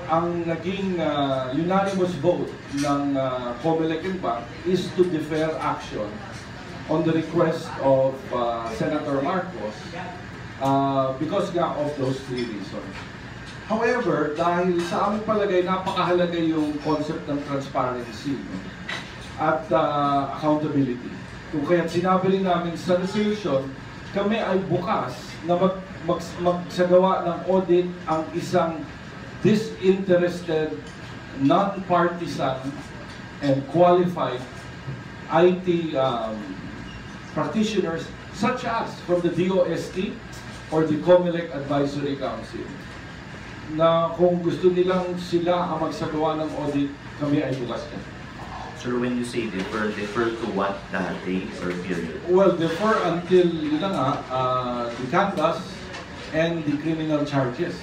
ang naging unanimous vote ng COMELEC and BAC is to defer action on the request of Senator Marcos because nga of those three reasons. However, dahil sa aming palagay, napakahalaga yung concept ng transparency at accountability. Kung kaya't sinabi rin namin sa resolution, kami ay bukas na magsagawa ng audit ang isang disinterested, non-partisan, and qualified IT practitioners such as from the DOST or the COMELEC Advisory Council, na kung gusto nilang sila ang magsagawa ng audit, kami ay bukas na. So when you say defer to what day or period? Well, defer until yun na nga, the canvas and the criminal charges.